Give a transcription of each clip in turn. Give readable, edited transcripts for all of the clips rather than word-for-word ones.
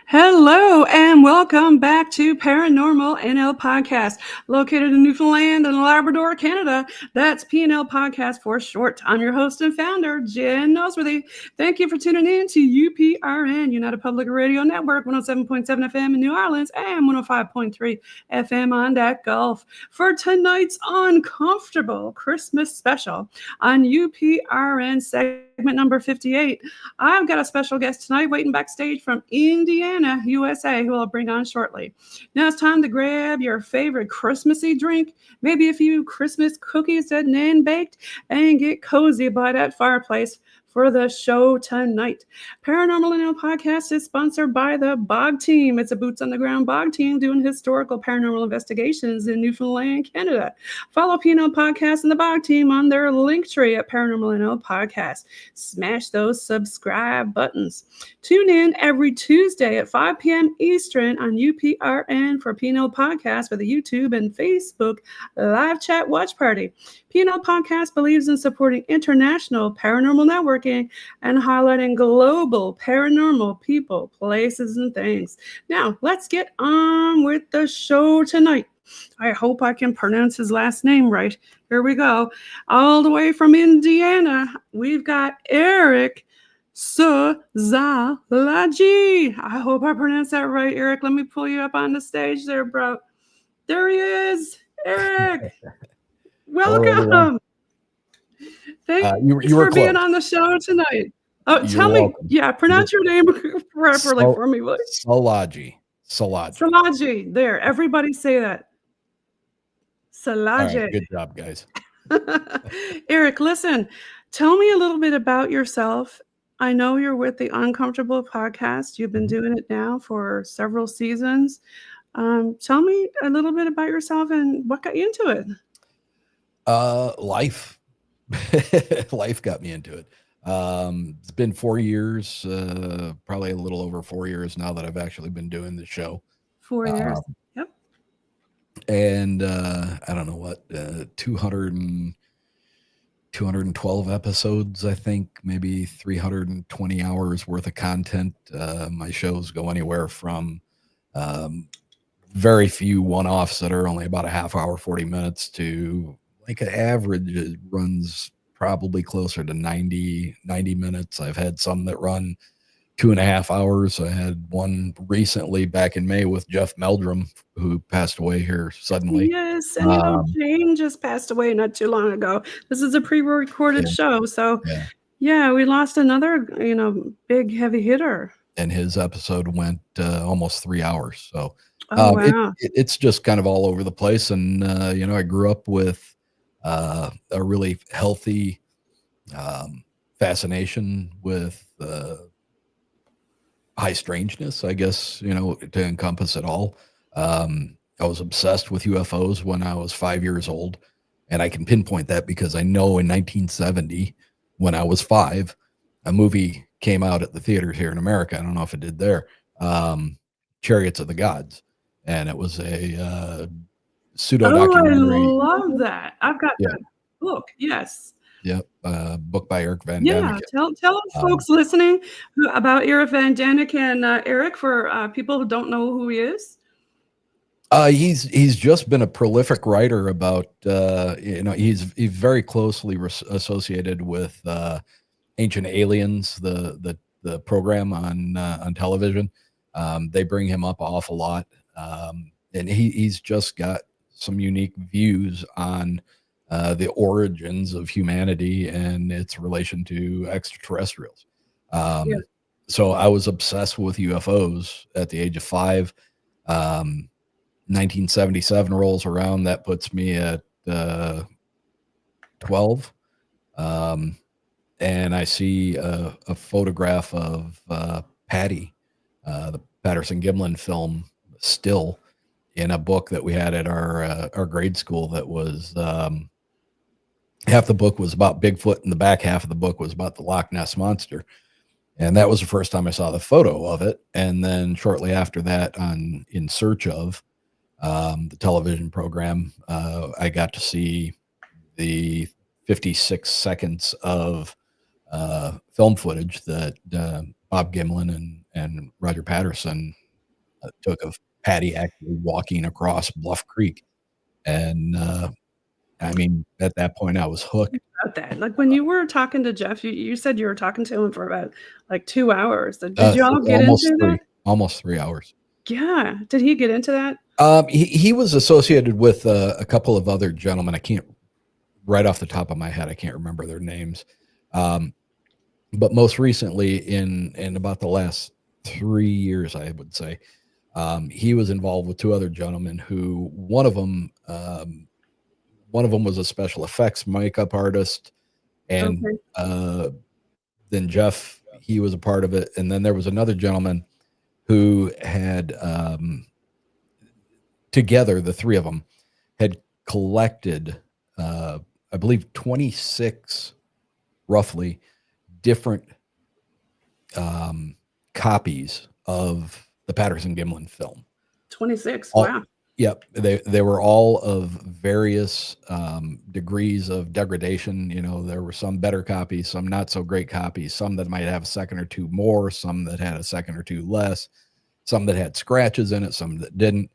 Hello and welcome back to Paranormal NL Podcast, located in Newfoundland and Labrador, Canada. That's PNL Podcast for short. I'm your host and founder, Jen Noseworthy. Thank you for tuning in to UPRN, United Public Radio Network, 107.7 FM in New Orleans and 105.3 FM on that Gulf for tonight's Uncomfortable Christmas special on UPRN segment number 58. I've got a special guest tonight waiting backstage from Indiana, USA, who I'll bring on shortly. Now it's time to grab your favorite Christmassy drink, maybe a few Christmas cookies that Nan baked, and get cozy by that fireplace for the show tonight. Paranormal NL Podcast is sponsored by the Bog Team. It's a boots-on-the-ground Bog Team doing historical paranormal investigations in Newfoundland, Canada. Follow PNL Podcast and the Bog Team on their link tree at Paranormal NL Podcast. Smash those subscribe buttons. Tune in every Tuesday at 5 p.m. Eastern on UPRN for PNL Podcast for the YouTube and Facebook live chat watch party. PNL Podcast believes in supporting international paranormal networking and highlighting global paranormal people, places, and things. Now, let's get on with the show tonight. I hope I can pronounce his last name right. Here we go. All the way from Indiana, we've got Erick Szilagyi. I hope I pronounced that right, Erick. Let me pull you up on the stage there, bro. There he is, Erick. Welcome. Thanks for being on the show tonight. Oh, tell me, pronounce your name properly for me, please. Szilagyi. There, everybody say that. Szilagyi. Right, good job, guys. Erick, listen, tell me a little bit about yourself. I know you're with the Uncomfortable podcast. You've been doing it now for several seasons. Tell me a little bit about yourself and what got you into it. Life got me into it. It's been 4 years, probably a little over 4 years now that I've actually been doing the show. 4 years. Yep. And I don't know what, 212 episodes, I think, maybe 320 hours worth of content. My shows go anywhere from very few one-offs that are only about a half hour, 40 minutes to like an average. It runs probably closer to 90 minutes. I've had some that run 2.5 hours. I had one recently back in May with Jeff Meldrum, who passed away here suddenly. Yes, and Jane just passed away not too long ago. This is a pre-recorded show, so we lost another, big heavy hitter. And his episode went almost 3 hours. So wow. It's just kind of all over the place. And I grew up with a really healthy fascination with high strangeness, I guess, to encompass it all. I was obsessed with UFOs when I was 5 years old. And I can pinpoint that because I know in 1970, when I was 5, a movie came out at the theaters here in America. I don't know if it did there. Chariots of the Gods. And it was a pseudo documentary. I love that. I've got that book. Yes. Yep. Book by Eric Van Daniken. Tell folks listening about Eric Van Daniken and Erick, for people who don't know who he is. He's just been a prolific writer about he's very closely associated with Ancient Aliens, the program on television. They bring him up an awful lot, and he's just got some unique views on the origins of humanity and its relation to extraterrestrials. So I was obsessed with UFOs at the age of 5. 1977 rolls around. That puts me at 12. And I see a photograph of Patty, the Patterson-Gimlin film, still in a book that we had at our grade school. That was half the book was about Bigfoot, and the back half of the book was about the Loch Ness Monster. And that was the first time I saw the photo of it. And then shortly after that, on In Search Of, the television program, I got to see the 56 seconds of film footage that Bob Gimlin and Roger Patterson took of Patty actually walking across Bluff Creek. And I mean, at that point, I was hooked. About that, like when you were talking to Jeff, you said you were talking to him for about like 2 hours. Did you all get into that? Almost 3 hours. Yeah. Did he get into that? He was associated with a couple of other gentlemen. I can't, right off the top of my head, I can't remember their names. But most recently, in about the last 3 years, I would say, he was involved with two other gentlemen who one of them was a special effects makeup artist, and then Jeff, he was a part of it, and then there was another gentleman who had together, the three of them had collected I believe 26 roughly different copies of the Patterson Gimlin film. 26. Wow. Yep. They were all of various degrees of degradation. You know, there were some better copies, some not so great copies, some that might have a second or two more, some that had a second or two less, some that had scratches in it, some that didn't.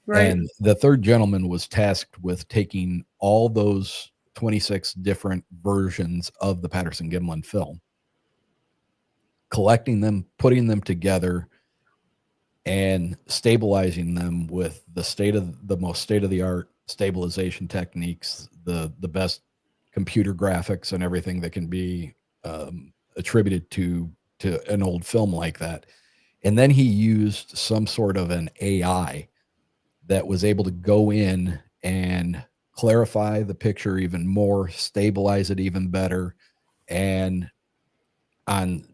Right. And the third gentleman was tasked with taking all those 26 different versions of the Patterson Gimlin film, collecting them, putting them together, and stabilizing them with the most state-of-the-art stabilization techniques, the best computer graphics and everything that can be attributed to an old film like that. And then he used some sort of an AI that was able to go in and clarify the picture even more, stabilize it even better, and on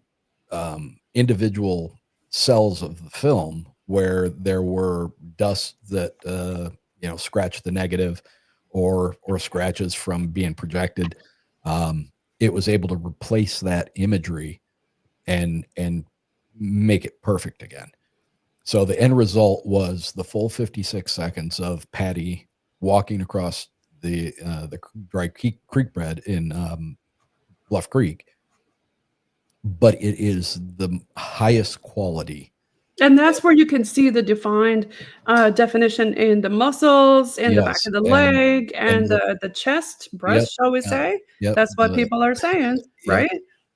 individual cells of the film where there were dust that scratched the negative or scratches from being projected, it was able to replace that imagery and make it perfect again. So the end result was the full 56 seconds of Patty walking across the dry creek bed in Bluff Creek, but it is the highest quality. And that's where you can see the defined definition in the muscles, in the back of the leg, and the chest, breast, shall we say? That's what people are saying, right?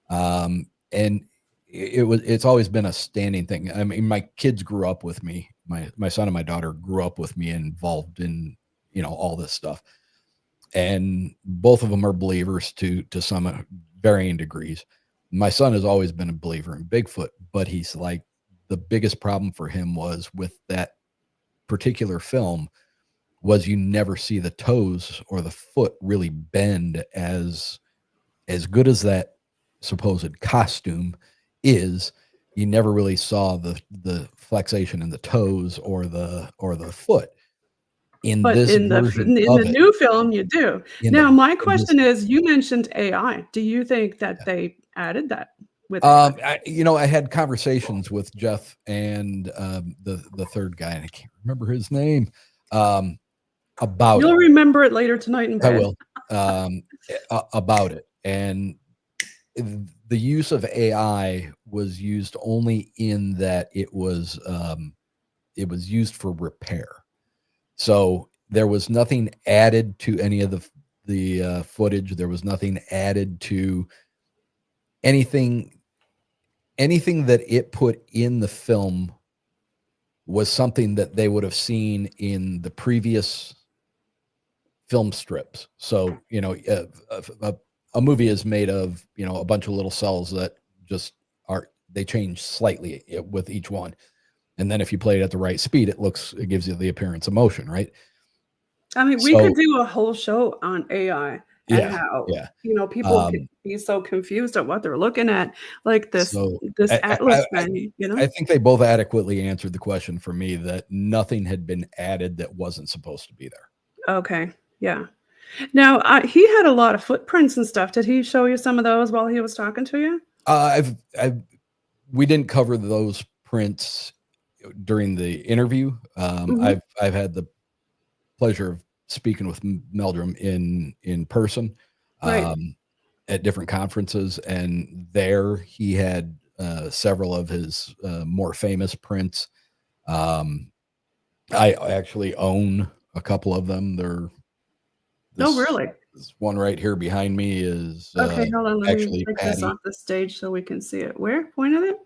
And it's always been a standing thing. I mean, my kids grew up with me. My son and my daughter grew up with me, involved in all this stuff, and both of them are believers to some varying degrees. My son has always been a believer in Bigfoot, but he's like, the biggest problem for him was with that particular film was you never see the toes or the foot really bend as good as that supposed costume is. You never really saw the flexation in the toes or the foot. But in the new film, you do. Now, my question is, you mentioned AI. Do you think that they added that with I had conversations with Jeff and the third guy, and I can't remember his name, about You'll remember it later tonight in bed. I will. About it. And the use of AI was used only in that it was used for repair. So there was nothing added to any of the footage. There was nothing added to anything that it put in the film was something that they would have seen in the previous film strips. So, a movie is made of, a bunch of little cells that just they change slightly with each one. And then if you play it at the right speed, it gives you the appearance of motion, right? I mean, we could do a whole show on AI and how, people could be so confused at what they're looking at, like this Atlas thing, I think they both adequately answered the question for me, that nothing had been added that wasn't supposed to be there. Okay. Yeah. Now, he had a lot of footprints and stuff. Did he show you some of those while he was talking to you? We didn't cover those prints during the interview. I've had the pleasure of speaking with Meldrum in person, Right. at different conferences, and there he had several of his more famous prints. I actually own a couple of them. Oh, really? This one right here behind me is Okay, hold on. Let me actually take this Patty. off the stage so we can see it. Where? Point at it?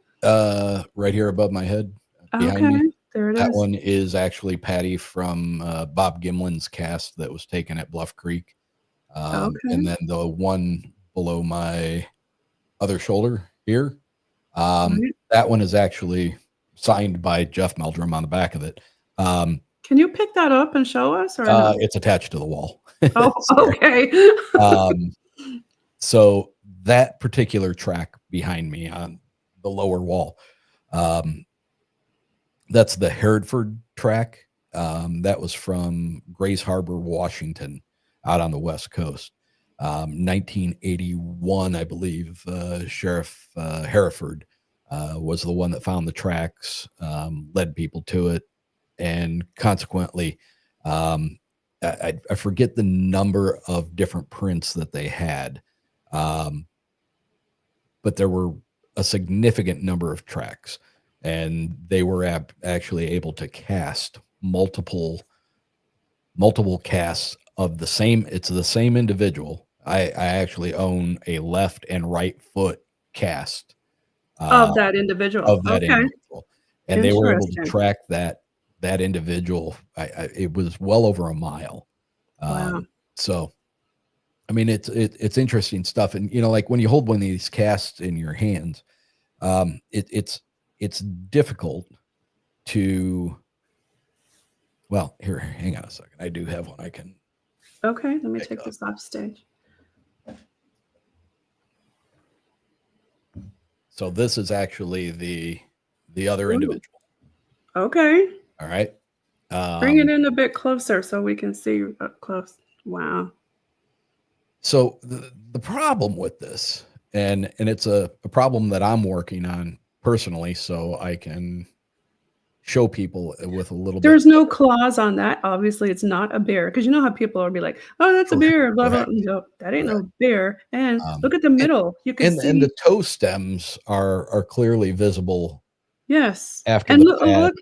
Right here above my head behind Okay, me. there it That is. one is actually Patty from Bob Gimlin's cast that was taken at Bluff Creek. Okay. And then the one below my other shoulder here, Right. that one is actually signed by Jeff Meldrum on the back of it. Can you pick that up and show us or no? It's attached to the wall. Oh, okay. So that particular track behind me on the lower wall, that's the Hereford track. That was from Grays Harbor, Washington, out on the West Coast. 1981, I believe, Sheriff Hereford was the one that found the tracks, led people to it, and consequently, I forget the number of different prints that they had, but there were a significant number of tracks, and they were actually able to cast multiple casts of the same. It's the same individual. I actually own a left and right foot cast Of that individual. of that Okay. individual, and they were able to Interesting. track that individual. It was well over a mile. Wow. So, I mean, it's interesting stuff, and like when you hold one of these casts in your hands, it's difficult to. Well, here, hang on a second. I do have one I can. Okay, let me take this off stage. So this is actually the other individual. Okay. All right. Bring it in a bit closer so we can see up close. Wow. So the problem with this, and it's a problem that I'm working on personally, so I can show people with a little There's bit. no claws on that. Obviously, it's not a bear because you know how people will be like, "Oh, that's a bear." Blah blah. No, that ain't no bear. And look at the middle. You can see. And the toe stems are clearly visible. Yes. After And the look, pad. look.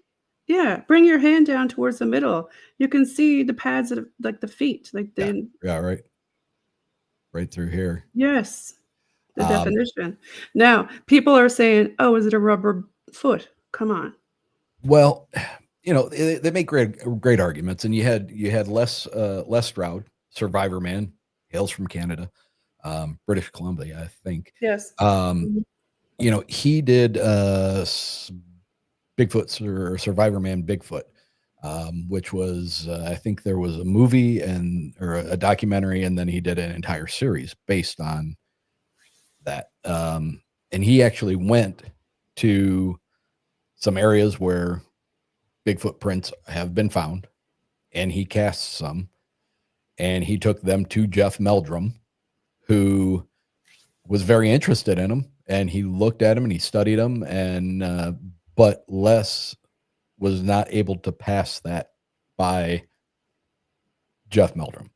Yeah, bring your hand down towards the middle. You can see the pads of like the feet, like the Yeah, right through here. yes, the definition. Now, people are saying, "Oh, is it a rubber foot?" Come on. Well, they make great arguments, and you had Les Stroud, Survivor Man, hails from Canada, British Columbia, I think. Yes. He did Bigfoot or Survivor Man Bigfoot, which was I think there was a movie or a documentary, and then he did an entire series based on that. And he actually went to some areas where Bigfoot prints have been found, and he cast some, and he took them to Jeff Meldrum, who was very interested in them, and he looked at them and he studied them, and but Les was not able to pass that by Jeff Meldrum.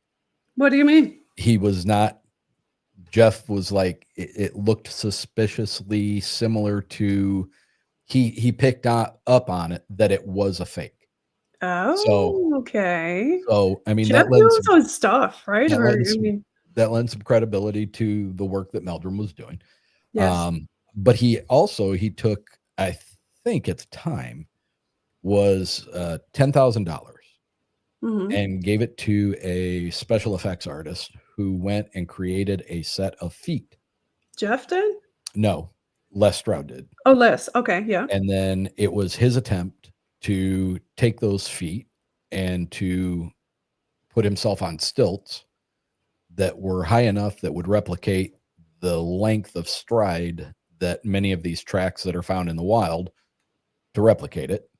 What do you mean? He was not. Jeff was like, it looked suspiciously similar to. He picked up on it that it was a fake. Oh, okay. So I mean, Jeff knows his stuff, right? That lends some credibility to the work that Meldrum was doing. Yes. But he took, I think at the time, was $10,000 and gave it to a special effects artist who went and created a set of feet. Jeff did? No, Les Stroud did. Oh, Les. Okay, yeah. And then it was his attempt to take those feet and to put himself on stilts that were high enough that would replicate the length of stride that many of these tracks that are found in the wild, to replicate it.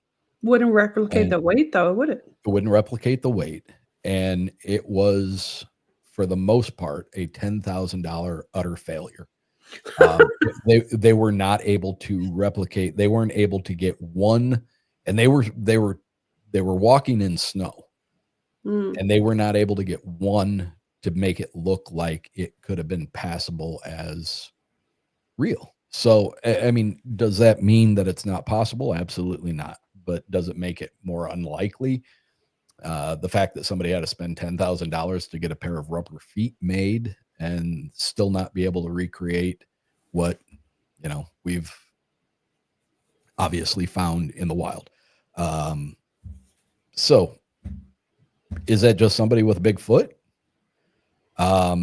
Wouldn't replicate the weight, though, would it? It wouldn't replicate the weight. And it was, for the most part, a $10,000 utter failure. They were not able to replicate. They weren't able to get one, and they were walking in snow. and they were not able to get one to make it look like it could have been passable as real. So, I mean, does that mean that it's not possible? Absolutely not. But does it make it more unlikely? The fact that somebody had to spend $10,000 to get a pair of rubber feet made and still not be able to recreate what, you know, we've obviously found in the wild. So is that just somebody with a big foot? I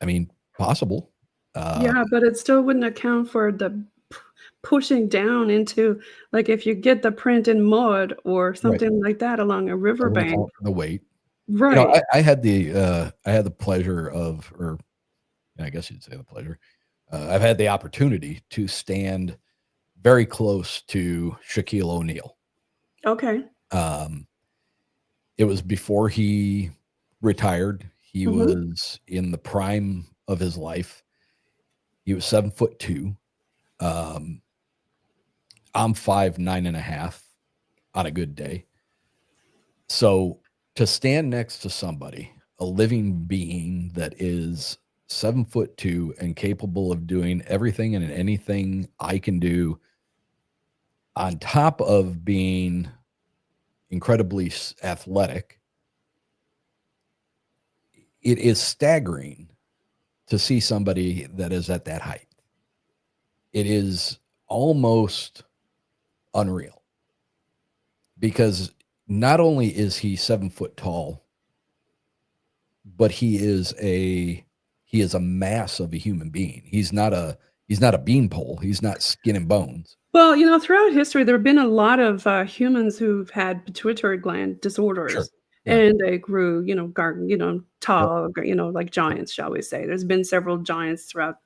mean, possible. Yeah, but it still wouldn't account for the pushing down into, like, if you get the print in mud or something like that along a riverbank. The weight. Right. You know, I had the pleasure of, or I guess you'd say the pleasure. I've had the opportunity to stand very close to Shaquille O'Neal. Okay. It was before he retired. He was in the prime of his life. He was 7'2". I'm 5'9.5" on a good day. So to stand next to somebody, a living being that is 7'2" and capable of doing everything and anything I can do, on top of being incredibly athletic, it is staggering to see somebody that is at that height. It is almost unreal, because not only is he 7 foot tall, but he is a mass of a human being. He's not a beanpole. He's not skin and bones. Well, you know, throughout history, there have been a lot of humans who've had pituitary gland disorders. Sure. Yeah. And they grew, tall, like giants, shall we say. There's been several giants throughout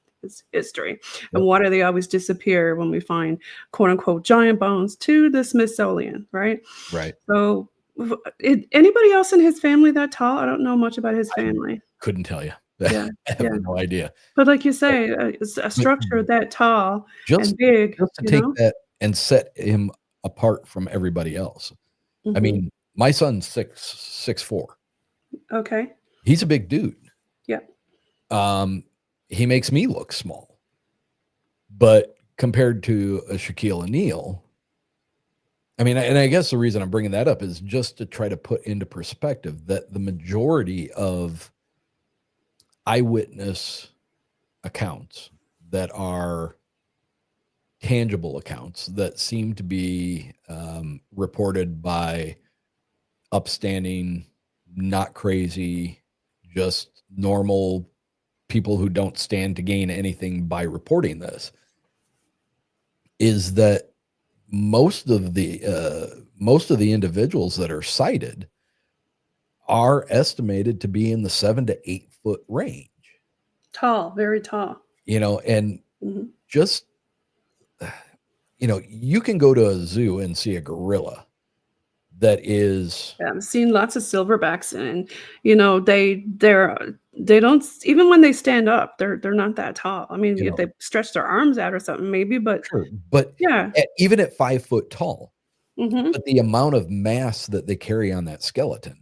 history. And why do they always disappear when we find quote unquote giant bones to the Smithsonian, right? Right. So anybody else in his family that tall? I don't know much about his family. Couldn't tell you. Yeah. I have no idea. But like you say, a structure that tall and big. Just to take that and set him apart from everybody else. I mean, my son's 6'4". Okay. He's a big dude. Yeah. He makes me look small. But compared to a Shaquille O'Neal, I mean, and I guess the reason I'm bringing that up is just to try to put into perspective that the majority of eyewitness accounts that are tangible accounts that seem to be reported by upstanding, not crazy, just normal people who don't stand to gain anything by reporting this, is that most of the individuals that are cited are estimated to be in the 7 to 8 foot range. Tall, very tall. You know, and just, you know, you can go to a zoo and see a gorilla that is. Yeah, I've seen lots of silverbacks, and you know, they don't, even when they stand up, they're not that tall. I mean, if they stretch their arms out or something, maybe, but sure, but yeah, even at 5 foot tall, but the amount of mass that they carry on that skeleton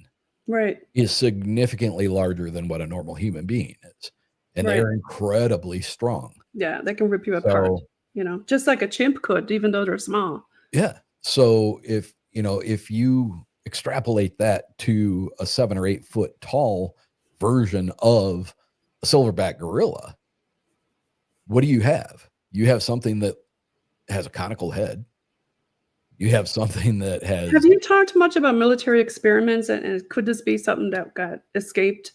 is significantly larger than what a normal human being is, and they're incredibly strong. Yeah, they can rip you apart. You know, just like a chimp could, even though they're small. Yeah. So if you extrapolate that to a 7 or 8 foot tall version of a silverback gorilla, what do you have? You have something that has a conical head. You have something that has. Have you talked much about military experiments, and could this be something that got escaped?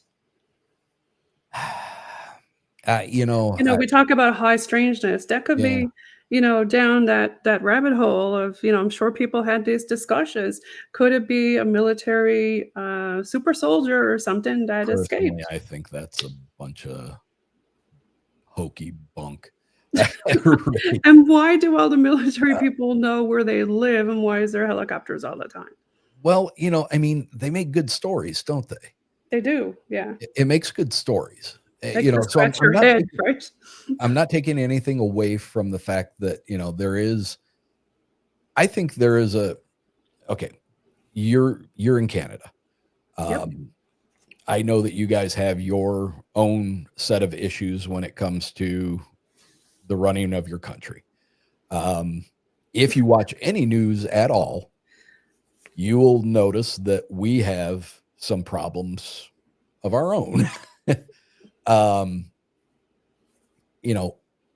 We talk about high strangeness. That could be, down that rabbit hole of, I'm sure people had these discussions. Could it be a military super soldier or something that escaped? I think that's a bunch of hokey bunk. And why do all the military people know where they live, and why is there helicopters all the time? Well, I mean, they make good stories, don't they? They do, yeah. It makes good stories. So I'm not taking anything away from the fact that, I think there is you're in Canada. Yep. I know that you guys have your own set of issues when it comes to the running of your country. If you watch any news at all, you will notice that we have some problems of our own.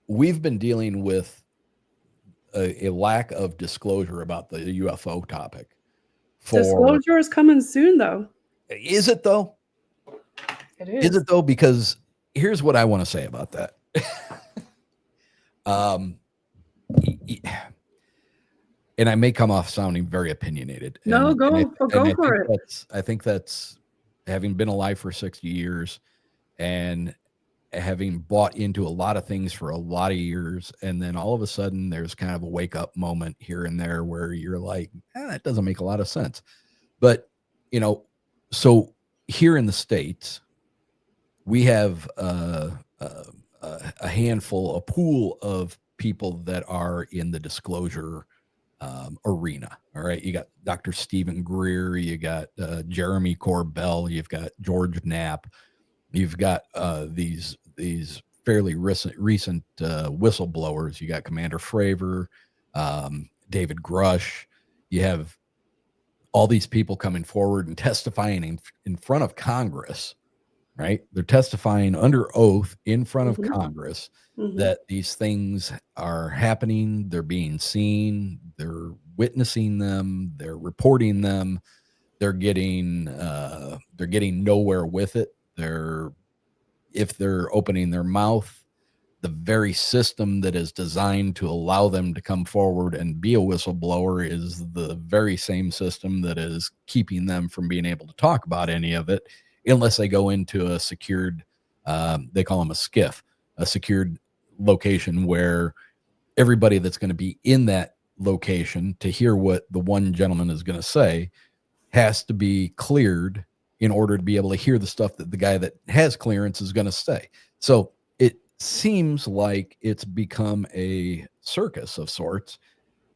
We've been dealing with a lack of disclosure about the UFO topic. Disclosure is coming soon, though. Is it though? It is. Is it though? Because here's what I want to say about that. And I may come off sounding very opinionated. No, go for it. I think that's having been alive for 60 years and having bought into a lot of things for a lot of years. And then all of a sudden there's kind of a wake up moment here and there where you're like, that doesn't make a lot of sense. But, so here in the States, we have a handful, a pool of people that are in the disclosure arena. All right. You got Dr. Stephen Greer, you got Jeremy Corbell, you've got George Knapp, you've got these fairly recent whistleblowers. You got Commander Fravor, David Grush. You have all these people coming forward and testifying in front of Congress, right? They're testifying under oath in front of Congress that these things are happening. They're being seen. They're witnessing them. They're reporting them. They're getting nowhere with it. If they're opening their mouth, the very system that is designed to allow them to come forward and be a whistleblower is the very same system that is keeping them from being able to talk about any of it unless they go into a secured, they call them a SCIF, a secured location where everybody that's going to be in that location to hear what the one gentleman is going to say has to be cleared in order to be able to hear the stuff that the guy that has clearance is going to say. So it seems like it's become a circus of sorts.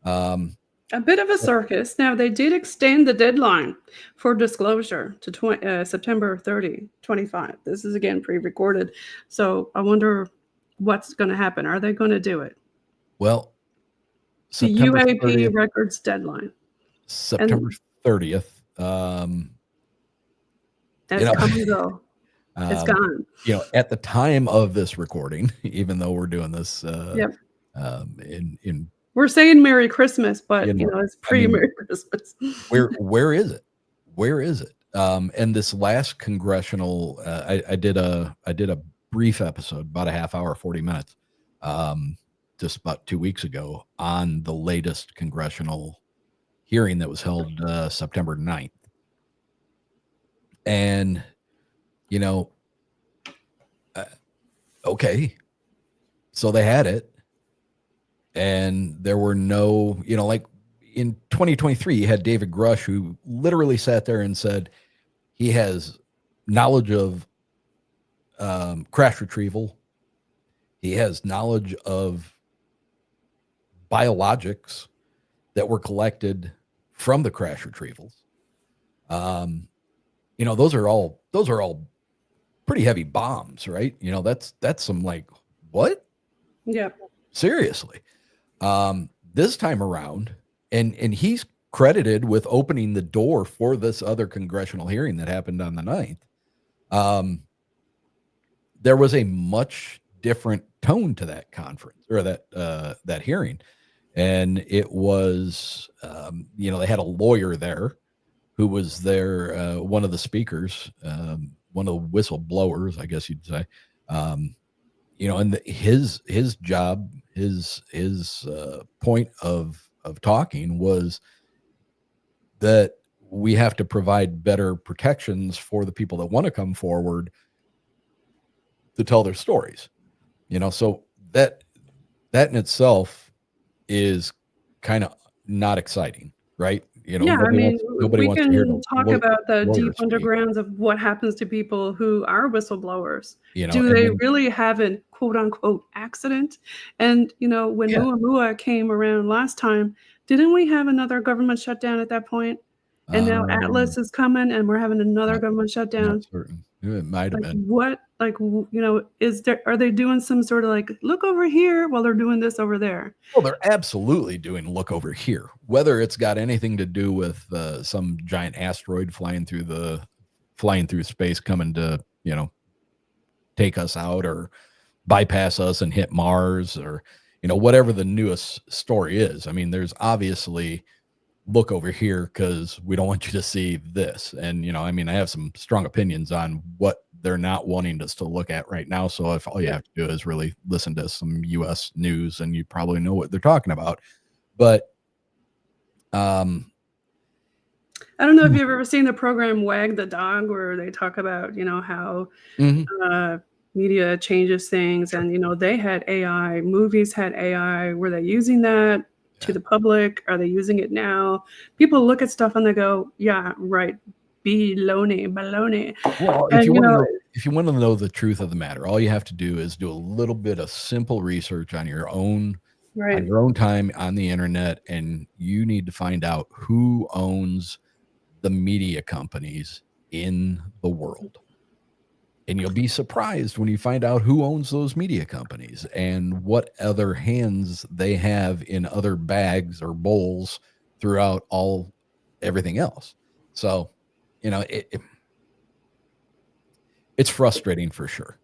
A bit of a circus. Now, they did extend the deadline for disclosure to September 30, 25. This is, again, pre-recorded. So I wonder what's going to happen. Are they going to do it? Well, the UAP 30th, records deadline. September 30th. That's come and go. It's gone. At the time of this recording, even though we're doing this we're saying Merry Christmas, but it's pre-Merry Christmas. Where is it? Where is it? And this last congressional, I did a brief episode, about a half hour, 40 minutes, just about 2 weeks ago on the latest congressional hearing that was held September 9th. And, okay, so they had it. And there were no, like in 2023, you had David Grush, who literally sat there and said he has knowledge of crash retrieval. He has knowledge of biologics that were collected from the crash retrievals. Those are all pretty heavy bombs, right? That's some like, what? Yeah. Seriously. This time around, and he's credited with opening the door for this other congressional hearing that happened on the 9th. There was a much different tone to that conference or that hearing. And it was, they had a lawyer there who was there, one of the speakers, one of the whistleblowers, I guess you'd say, and his job, his point of talking was that we have to provide better protections for the people that want to come forward to tell their stories. So that in itself is kind of not exciting, right? Nobody we wants to hear talk about the deep undergrounds of what happens to people who are whistleblowers. Do they really have an quote unquote accident? And when Muamua came around last time, didn't we have another government shutdown at that point? And now Atlas is coming, and we're having another government shutdown. Not certain. It might have been. What, are they doing some sort of look over here while they're doing this over there? Well, they're absolutely doing look over here. Whether it's got anything to do with some giant asteroid flying through space, coming to take us out or bypass us and hit Mars, or whatever the newest story is. I mean, there's obviously look over here because we don't want you to see this. And I have some strong opinions on what they're not wanting us to look at right now. So if all you have to do is really listen to some US news, and you probably know what they're talking about. But I don't know if you've ever seen the program Wag the Dog, where they talk about how media changes things. And they had AI, movies had AI. Were they using that to the public? Are they using it now? People look at stuff and they go, yeah, right, baloney. Well, if you want to know the truth of the matter, all you have to do is do a little bit of simple research on your own time on the internet, and you need to find out who owns the media companies in the world. And you'll be surprised when you find out who owns those media companies and what other hands they have in other bags or bowls throughout everything else. So, it's frustrating for sure.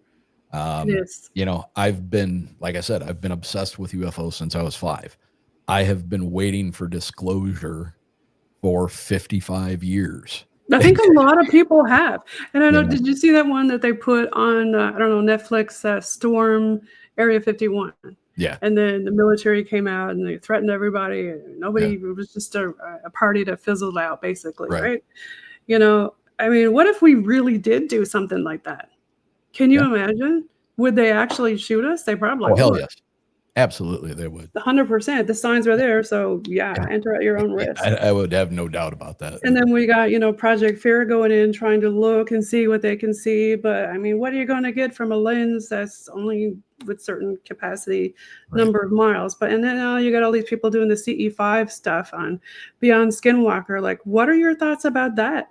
Yes. I've been obsessed with UFOs since I was 5. I have been waiting for disclosure for 55 years. I think a lot of people have. And I know, did you see that one that they put on, Netflix, Storm Area 51? Yeah. And then the military came out and they threatened everybody. And nobody, it was just a party that fizzled out, basically, right? What if we really did do something like that? Can you imagine? Would they actually shoot us? They probably would. Hell yes. Absolutely, they would. 100%. The signs are there, so enter at your own risk. I would have no doubt about that. And then we got, Project Fear going in, trying to look and see what they can see. But what are you going to get from a lens that's only with certain capacity number of miles? And then you got all these people doing the CE5 stuff on Beyond Skinwalker. What are your thoughts about that?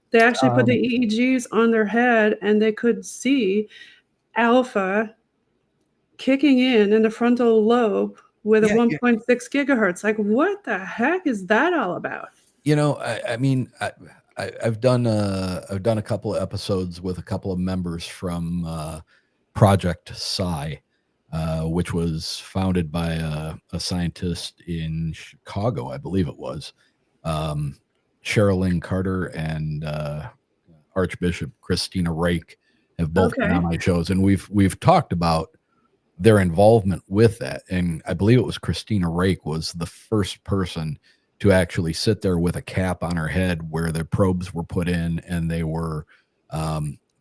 They actually put the EEGs on their head, and they could see alpha kicking in the frontal lobe with a 1.6 gigahertz. What the heck is that all about? I've done a couple of episodes with a couple of members from Project Psi, which was founded by a scientist in Chicago, I believe it was, Sherilyn Carter and Archbishop Christina Rake have both been on my shows, and we've talked about their involvement with that. And I believe it was Christina Rake was the first person to actually sit there with a cap on her head where the probes were put in, and they were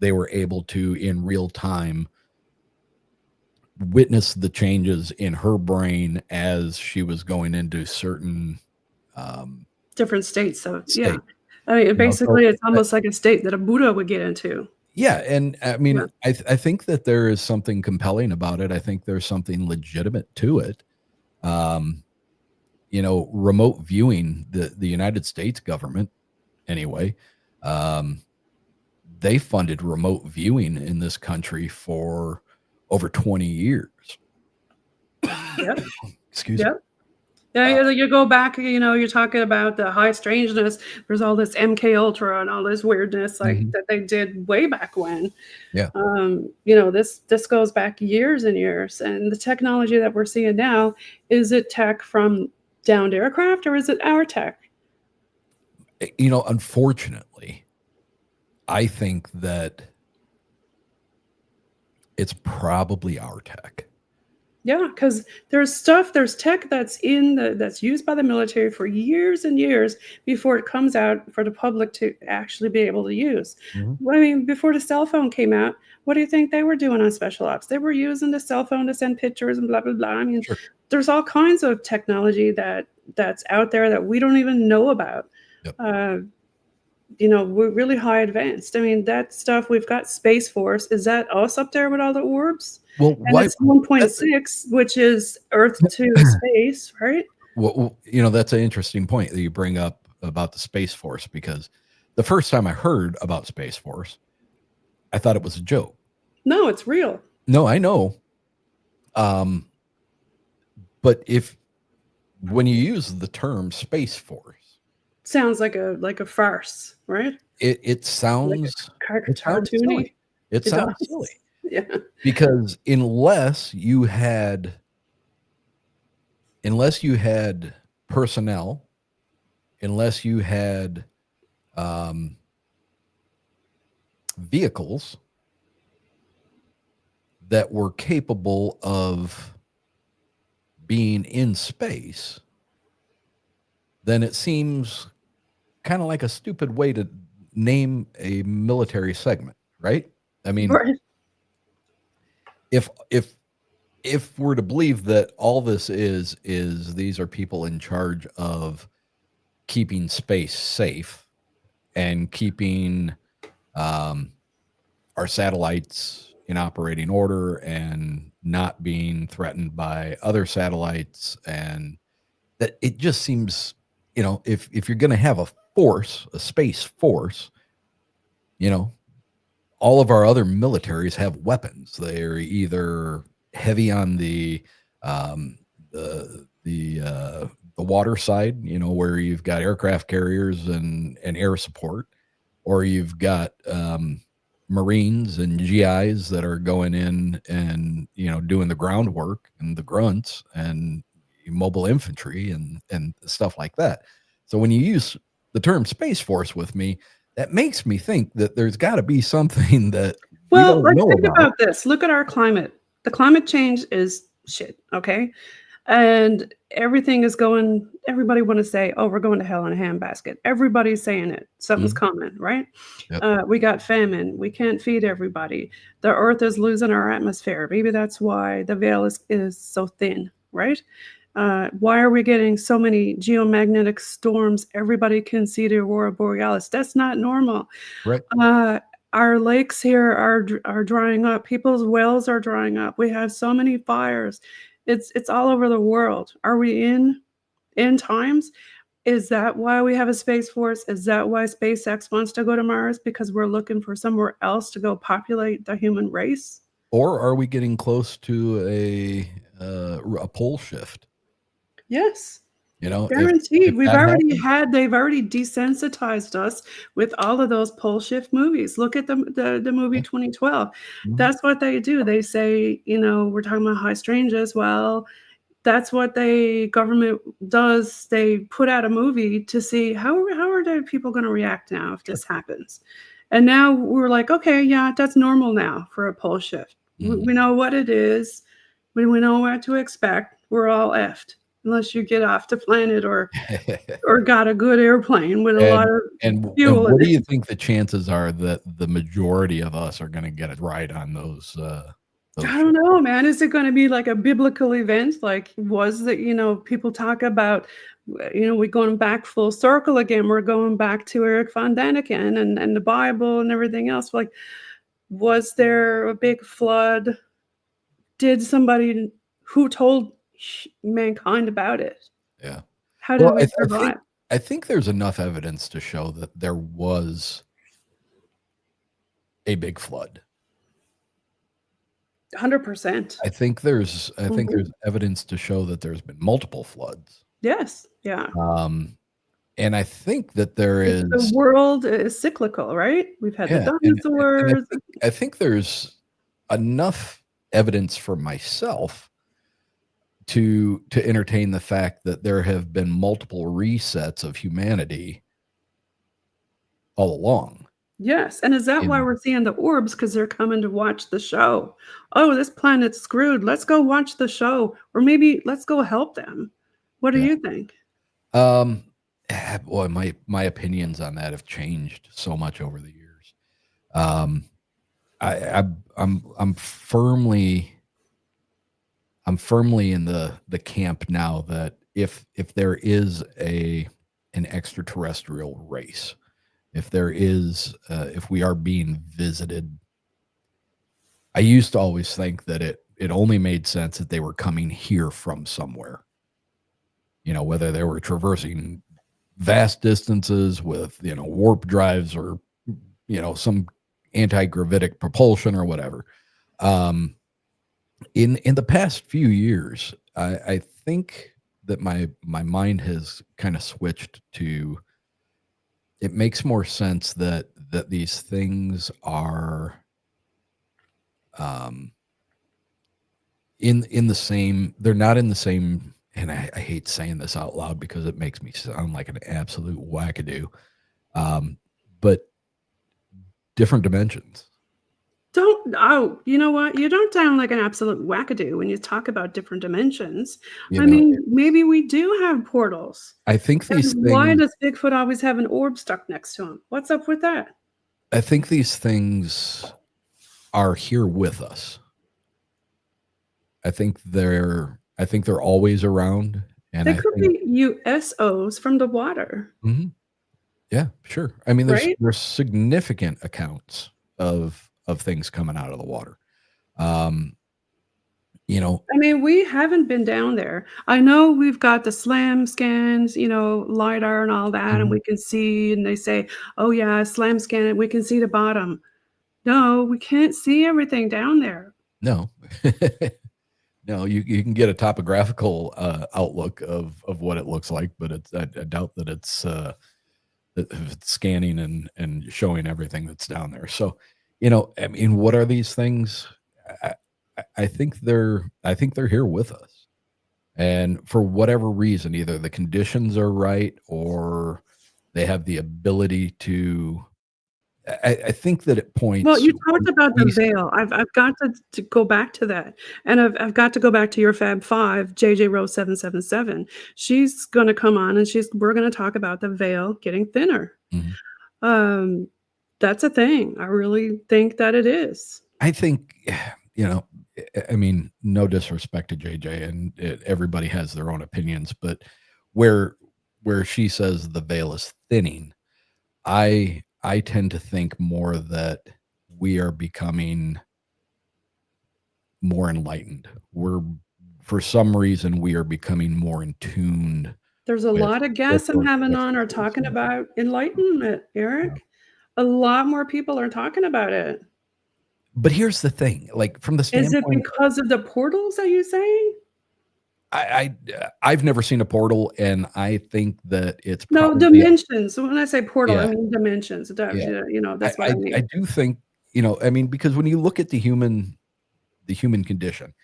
able to in real time witness the changes in her brain as she was going into certain different states. So basically it's almost like a state that a Buddha would get into. Yeah. And I think that there is something compelling about it. I think there's something legitimate to it. Remote viewing, the United States government, anyway, they funded remote viewing in this country for over 20 years. Yep. Excuse me. Yeah, you go back, you're talking about the high strangeness. There's all this MK Ultra and all this weirdness that they did way back when. Yeah. This goes back years and years. And the technology that we're seeing now, is it tech from downed aircraft, or is it our tech? Unfortunately, I think that it's probably our tech. Yeah, because there's tech that's that's used by the military for years and years before it comes out for the public to actually be able to use. Before the cell phone came out, what do you think they were doing on special ops? They were using the cell phone to send pictures and blah, blah, blah. There's all kinds of technology that's out there that we don't even know about. Yep. We're really high advanced. That stuff, we've got Space Force. Is that us up there with all the orbs? Well, and it's 1.6, which is Earth to space, right? Well, that's an interesting point that you bring up. about the Space Force, because the first time I heard about Space Force, I thought it was a joke. No, it's real. No, I know. But when you use the term Space Force, sounds like a farce, right? It sounds like it sounds cartoony. silly. It sounds silly. Yeah. Because unless you had personnel, unless you had vehicles that were capable of being in space, then it seems kind of like a stupid way to name a military segment, right? I mean, Right. if we're to believe that all this is these are people in charge of keeping space safe and keeping our satellites in operating order and not being threatened by other satellites, and that it just seems, if you're going to have a space force, all of our other militaries have weapons. They're either heavy on the water side, where you've got aircraft carriers and air support, or you've got Marines and GIs that are going in and doing the groundwork and the grunts and mobile infantry and stuff like that. So when you use the term Space Force with me, that makes me think that there's got to be something that well, we don't let's know think about this. Look at our climate. The climate change is shit, okay? And everything is going, everybody want to say, oh, we're going to hell in a handbasket. Everybody's saying it. Something's coming, right? Yep. We got famine. We can't feed everybody. The earth is losing our atmosphere. Maybe that's why the veil is so thin, right? Why are we getting so many geomagnetic storms? Everybody can see the aurora borealis. That's not normal. Right. Our lakes here are drying up. People's wells are drying up. We have so many fires. It's all over the world. Are we in times? Is that why we have a Space Force? Is that why SpaceX wants to go to Mars? Because we're looking for somewhere else to go populate the human race? Or are we getting close to a pole shift? Yes. if Guaranteed. They've already desensitized us with all of those pole shift movies. Look at the movie 2012. Mm-hmm. That's what they do. They say, we're talking about high strangeness. Well, that's what government does. They put out a movie to see how are the people going to react now if this happens. And now we're like, okay, yeah, that's normal now for a pole shift. Mm-hmm. We know what it is. We know what to expect. We're all effed. Unless you get off the planet or got a good airplane with a lot of fuel. And what do you think the chances are that the majority of us are going to get a ride on those? I don't know, man. Is it going to be like a biblical event? Like was that, people talk about, we're going back full circle again. We're going back to Erick von Däniken and the Bible and everything else. Like, was there a big flood? Did somebody who told mankind about it? Yeah. How did we survive? I think there's enough evidence to show that there was a big flood. 100%. I think there's evidence to show that there's been multiple floods. Yes. Yeah. And I think that the world is cyclical, right? We've had the dinosaurs. And I think there's enough evidence for myself to entertain the fact that there have been multiple resets of humanity all along. Yes. And is that why we're seeing the orbs? Because they're coming to watch the show. Oh, this planet's screwed. Let's go watch the show. Or maybe let's go help them. What do you think? Boy, my opinions on that have changed so much over the years. I'm firmly in the camp now that if there is an extraterrestrial race, if we are being visited, I used to always think that it only made sense that they were coming here from somewhere, whether they were traversing vast distances with, warp drives or, some anti-gravitic propulsion or whatever. In the past few years, I think that my mind has kind of switched to, it makes more sense that these things are in the same, they're not in the same, and I hate saying this out loud because it makes me sound like an absolute wackadoo, but different dimensions. You know what? You don't sound like an absolute wackadoo when you talk about different dimensions. Maybe we do have portals. I think these things. Why does Bigfoot always have an orb stuck next to him? What's up with that? I think these things are here with us. I think they're always around, and they could be USOs from the water. Mm-hmm. Yeah, sure. I mean, there's significant accounts of things coming out of the water. We haven't been down there. I know we've got the SLAM scans, LiDAR and all that, and we can see, and they say, oh yeah, SLAM scan it, we can see the bottom. No, we can't see everything down there. No. No, you can get a topographical outlook of what it looks like, but I doubt that it's scanning and showing everything that's down there. So, what are these things? I think they're here with us, and for whatever reason, either the conditions are right or they have the ability to. I think that it points. Well, you talked about the veil. I've got to go back to that, and I've got to go back to your Fab-5, JJRose777. She's going to come on, and we're going to talk about the veil getting thinner. Mm-hmm. That's a thing. I really think that it is. I think, no disrespect to JJ, and everybody has their own opinions, but where she says the veil is thinning, I tend to think more that we are becoming more enlightened. For some reason, we are becoming more in tune. There's a lot of guests I'm having on are talking about enlightenment, Eric. Yeah. A lot more people are talking about it. But here's the thing, like from the standpoint. Is it because of the portals, are you saying? I've never seen a portal, and I think that it's dimensions. When I say portal, I mean dimensions. That's what I mean. I do think, because when you look at the human condition,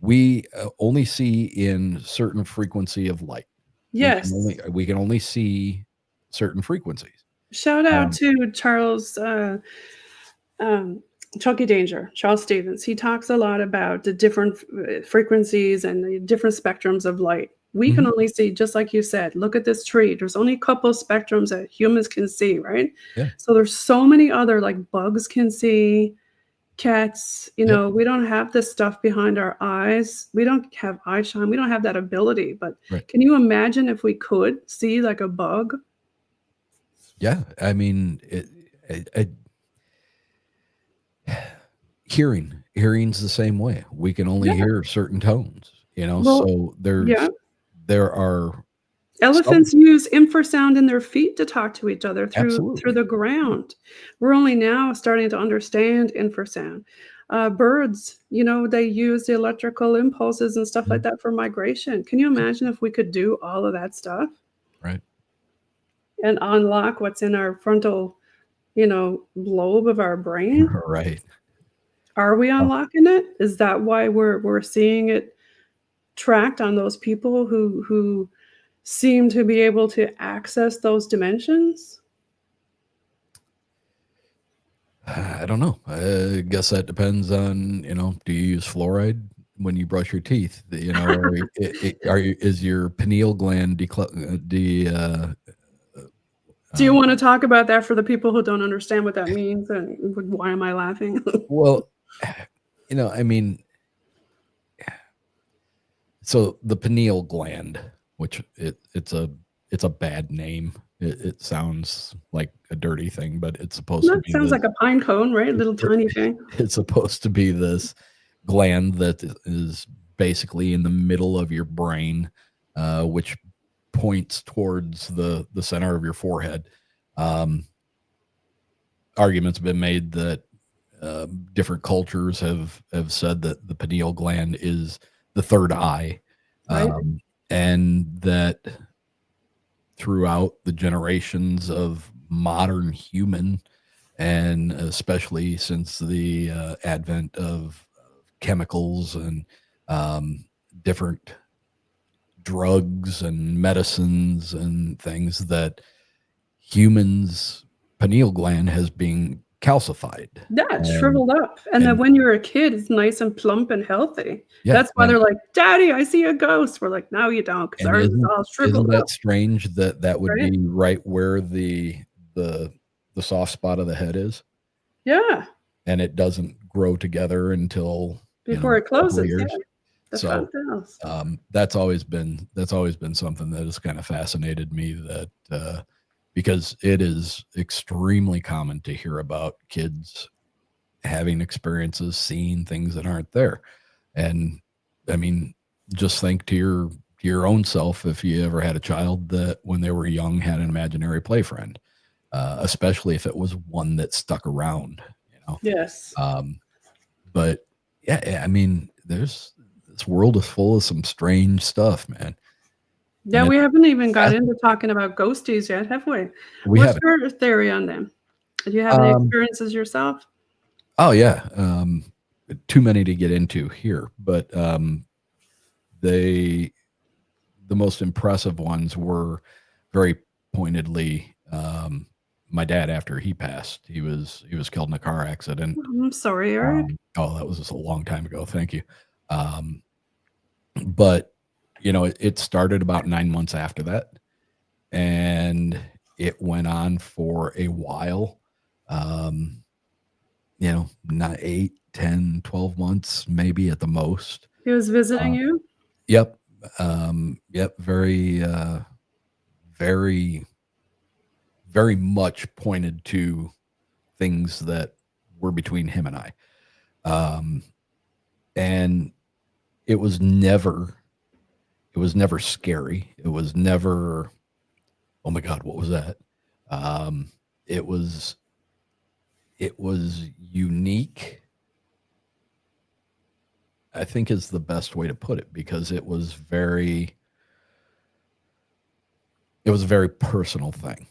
we only see in certain frequency of light. Yes, we can only see certain frequencies. Shout out to Charles. Chucky Danger, Charles Stevens. He talks a lot about the different frequencies and the different spectrums of light. We can only see, just like you said, look at this tree. There's only a couple of spectrums that humans can see, right? Yeah. So there's so many other, like bugs can see, cats, we don't have this stuff behind our eyes. We don't have eye shine. We don't have that ability. But Can you imagine if we could see like a bug? Yeah. Hearing's the same way. We can only hear certain tones, so there are elephants use infrasound in their feet to talk to each other through the ground. We're only now starting to understand infrasound. Birds, they use the electrical impulses and stuff like that for migration. Can you imagine if we could do all of that stuff? Right. And unlock what's in our frontal lobe of our brain. Right. Are we unlocking it? Is that why we're seeing it tracked on those people who seem to be able to access those dimensions? I don't know. I guess that depends on, do you use fluoride when you brush your teeth? Is your pineal gland do you want to talk about that for the people who don't understand what that means and why am I laughing? Well, so the pineal gland, which it's a bad name. It sounds like a dirty thing, but it's supposed to be. Sounds like a pine cone, right? Little tiny thing. It's supposed to be this gland that is basically in the middle of your brain, which points towards the center of your forehead. Arguments have been made that different cultures have said that the pineal gland is the third eye, Right. and that throughout the generations of modern human, and especially since the advent of chemicals and different drugs and medicines and things, that humans' pineal gland has been calcified. Yeah, it's shriveled up. And then when you're a kid, it's nice and plump and healthy. Yeah, that's why they're like, Daddy, I see a ghost. We're like, no, you don't, because ours is all shriveled isn't that up. strange that would Right? be right where the soft spot of the head is? Yeah. And it doesn't grow together until Before it closes. Yeah. The So fontanelles. that's always been something that has kind of fascinated me, that because it is extremely common to hear about kids having experiences, seeing things that aren't there. And I mean, just think to your own self, if you ever had a child that when they were young had an imaginary play friend, especially if it was one that stuck around, Yes. But yeah, I mean, this world is full of some strange stuff, man. Yeah, we haven't even got into talking about ghosties yet, have we? What's your theory on them? Do you have any experiences yourself? Oh yeah, too many to get into here, but the most impressive ones were very pointedly my dad. After he passed, he was killed in a car accident. I'm sorry, Eric. That was just a long time ago. Thank you. But it started about 9 months after that, and it went on for a while. Not 8, 10, 12 months, maybe at the most. He was visiting you? Yep. Yep. Very, very, very much pointed to things that were between him and I. And it was never scary. It was never, oh my God, what was that? It was unique, I think is the best way to put it, because it was a very personal thing.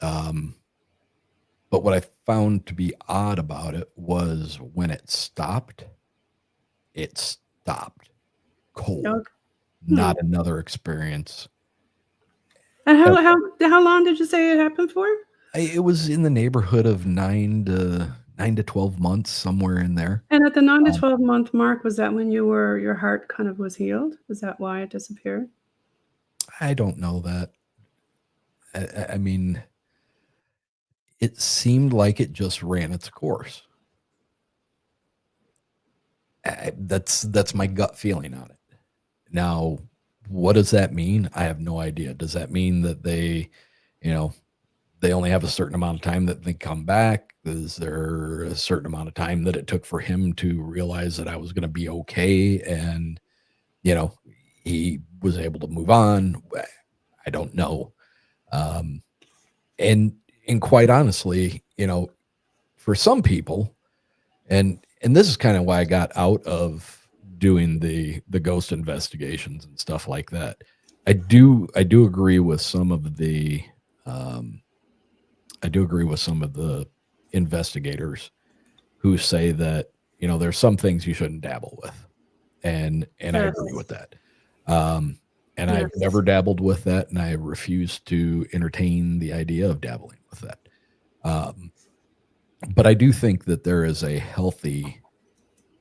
But what I found to be odd about it was when it stopped cold. Not another experience. And how long did you say it happened for? It was in the neighborhood of 9 to 12 months, somewhere in there. And at the 9 to 12 month mark, was that when your heart kind of was healed? Was that why it disappeared? I don't know that. I mean, it seemed like it just ran its course. That's my gut feeling on it. Now, what does that mean? I have no idea. Does that mean that they only have a certain amount of time that they come back? Is there a certain amount of time that it took for him to realize that I was going to be okay, and he was able to move on? I don't know. And quite honestly, for some people, and this is kind of why I got out of doing the ghost investigations and stuff like that. I do agree with some of the investigators who say that there's some things you shouldn't dabble with, and I agree with that. And I've never dabbled with that, and I refuse to entertain the idea of dabbling with that. But I do think that there is a healthy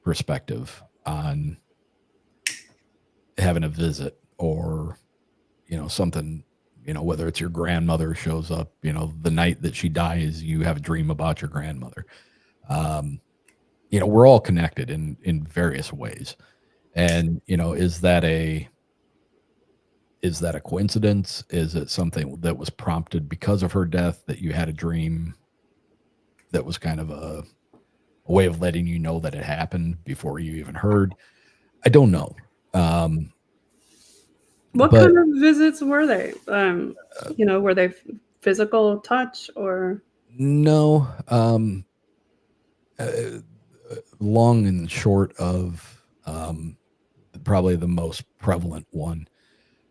perspective on having a visit, or something, whether it's your grandmother shows up, the night that she dies, you have a dream about your grandmother. We're all connected in various ways. And, is that a coincidence? Is it something that was prompted because of her death, that you had a dream that was kind of a way of letting you know that it happened before you even heard? I don't know. What But kind of visits were they? Were they physical touch or? no, uh, long and short of probably the most prevalent one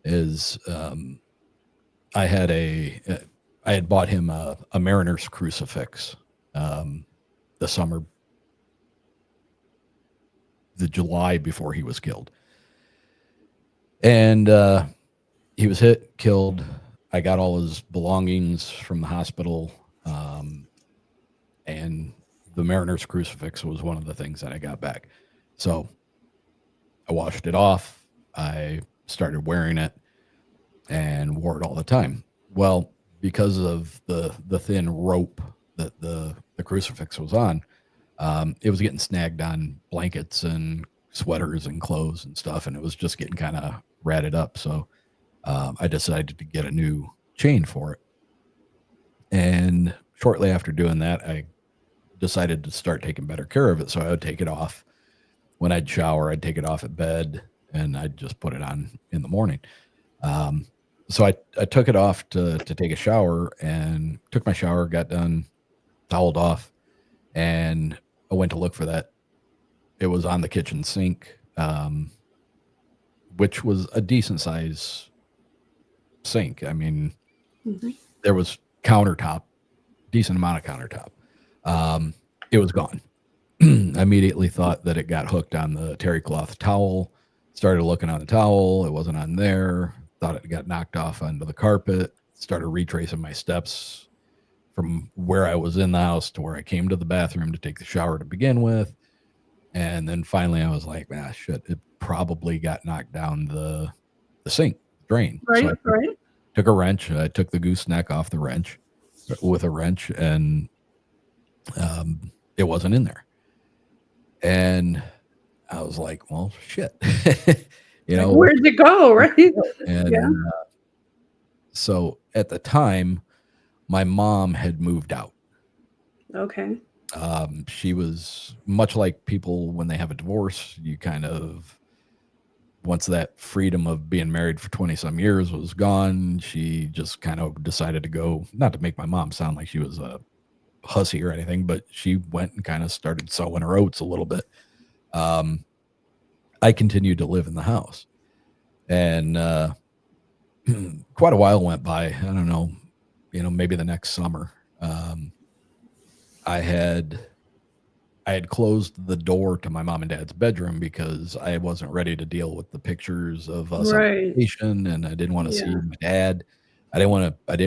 is I had bought him a Mariner's crucifix the summer, the July before he was killed. And he was hit, killed. I got all his belongings from the hospital. And the Mariner's crucifix was one of the things that I got back. So I washed it off. I started wearing it and wore it all the time. Well, because of the thin rope that the crucifix was on, it was getting snagged on blankets and sweaters and clothes and stuff, and it was just getting kind of ratted up. So I decided to get a new chain for it. And shortly after doing that, I decided to start taking better care of it. So I would take it off. When I'd shower, I'd take it off at bed, and I'd just put it on in the morning. So I took it off to take a shower, and took my shower, got done, toweled off, and I went to look for that. It was on the kitchen sink, which was a decent size sink. I mean, there was countertop, decent amount of countertop. It was gone. I immediately thought that it got hooked on the terry cloth towel. Started looking on the towel. It wasn't on there. Thought it got knocked off onto the carpet. Started retracing my steps from where I was in the house to where I came to the bathroom to take the shower to begin with. And then finally I was like, shit, it probably got knocked down the sink drain. Right, so right. Took a wrench. I took the gooseneck off the wrench with a wrench, and it wasn't in there. And I was like, well, shit. Where'd it go, right? And so at the time, my mom had moved out. Okay. She was much like people when they have a divorce, you kind of, once that freedom of being married for 20 some years was gone, she just kind of decided to go, not to make my mom sound like she was a hussy or anything, but she went and kind of started sowing her oats a little bit. I continued to live in the house, and quite a while went by. I don't know, maybe the next summer, I had closed the door to my mom and dad's bedroom because I wasn't ready to deal with the pictures of us on vacation, and I didn't want to see my dad. I didn't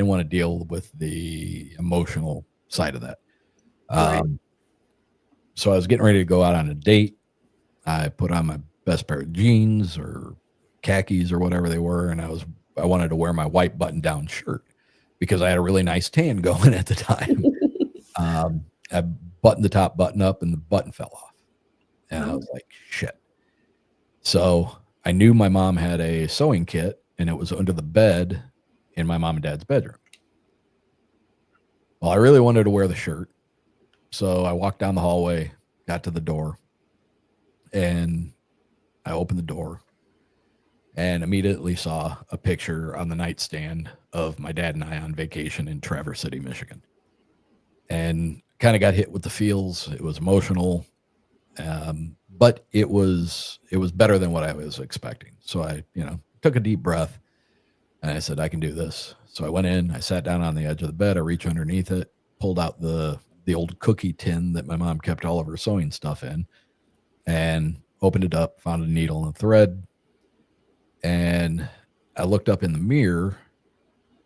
want to deal with the emotional side of that. So I was getting ready to go out on a date. I put on my best pair of jeans or khakis or whatever they were, and I wanted to wear my white button-down shirt because I had a really nice tan going at the time. I buttoned the top button up, and the button fell off, and I was like, shit. So I knew my mom had a sewing kit, and it was under the bed in my mom and dad's bedroom. Well, I really wanted to wear the shirt, so I walked down the hallway, got to the door, and I opened the door and immediately saw a picture on the nightstand of my dad and I on vacation in Traverse City, Michigan, and kind of got hit with the feels. It was emotional, but it was better than what I was expecting. So I, took a deep breath, and I said, I can do this. So I went in, I sat down on the edge of the bed, I reached underneath it, pulled out the old cookie tin that my mom kept all of her sewing stuff in, and opened it up, found a needle and a thread. And I looked up in the mirror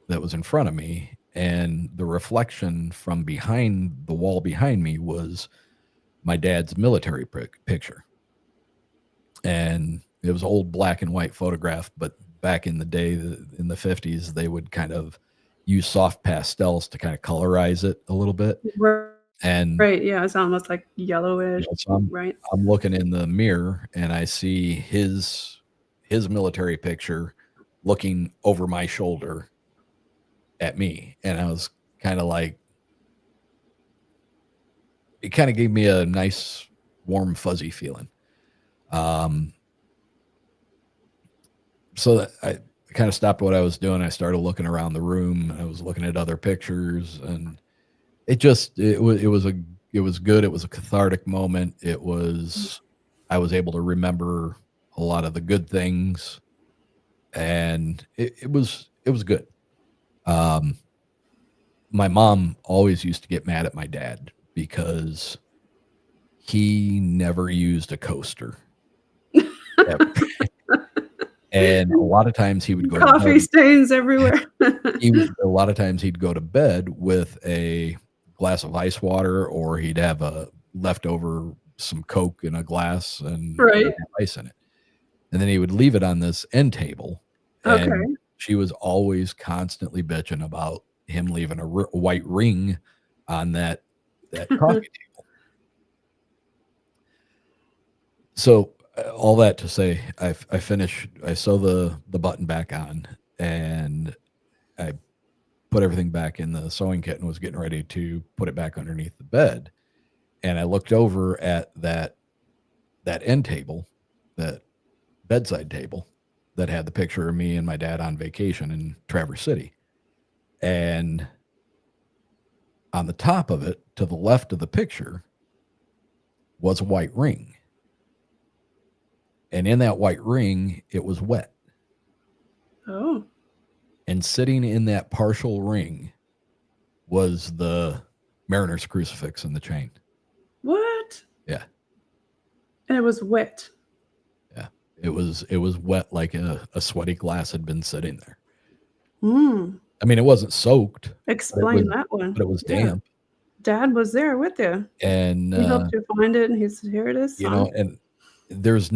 that was in front of me, and the reflection from behind the wall behind me was my dad's military picture. And it was an old black and white photograph, but back in the day, in the 50s, they would kind of use soft pastels to kind of colorize it a little bit. And yeah, it's almost like yellowish. So I'm looking in the mirror, and I see his military picture looking over my shoulder at me, and I was kind of like, it kind of gave me a nice warm fuzzy feeling. So that kind of stopped what I was doing. I started looking around the room. I was looking at other pictures, and it was good. It was a cathartic moment. I was able to remember a lot of the good things, and it was good. My mom always used to get mad at my dad because he never used a coaster. And a lot of times he would go coffee to bed. Stains everywhere. A lot of times he'd go to bed with a glass of ice water, or he'd have a leftover some Coke in a glass and ice in it. And then he would leave it on this end table. And she was always constantly bitching about him leaving a white ring on that coffee table. So all that to say, I sew the button back on, and I put everything back in the sewing kit and was getting ready to put it back underneath the bed. And I looked over at that end table, that bedside table that had the picture of me and my dad on vacation in Traverse City. And on the top of it, to the left of the picture, was a white ring. And in that white ring, it was wet. Oh. And sitting in that partial ring was the Mariner's crucifix and the chain. What? Yeah. And it was wet. Yeah. It was wet, like a sweaty glass had been sitting there. I mean, it wasn't soaked. Explain that one. But it was damp. Dad was there with you. And he helped you find it, and he said, here it is, son. You know, and there's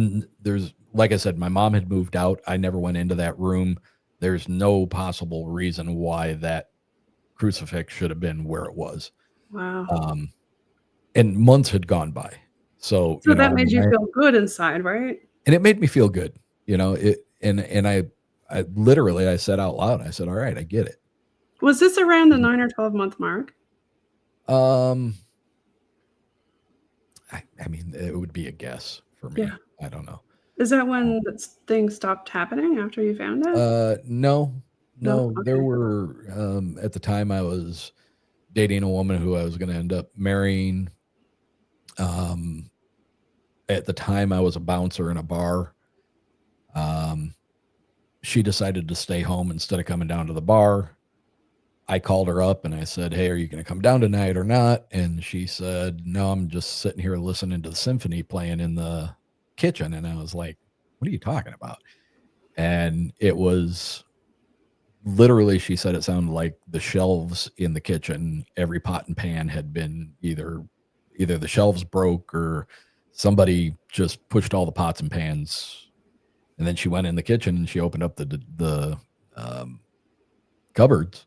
like I said, my mom had moved out. I never went into that room. There's no possible reason why that crucifix should have been where it was. Wow. And months had gone by. So that made you feel good inside, right? And it made me feel good, you know, and I literally said out loud, I said, all right, I get it. Was this around the 9 or 12 month mark? I mean, it would be a guess for me. Yeah. I don't know. Is that when things stopped happening after you found it? No. Okay. There were, at the time I was dating a woman who I was going to end up marrying. At the time I was a bouncer in a bar. She decided to stay home instead of coming down to the bar. I called her up and I said, hey, are you going to come down tonight or not? And she said, no, I'm just sitting here listening to the symphony playing in the kitchen. And I was like, what are you talking about? And it was literally, she said it sounded like the shelves in the kitchen, every pot and pan had been either the shelves broke or somebody just pushed all the pots and pans. And then she went in the kitchen and she opened up the cupboards,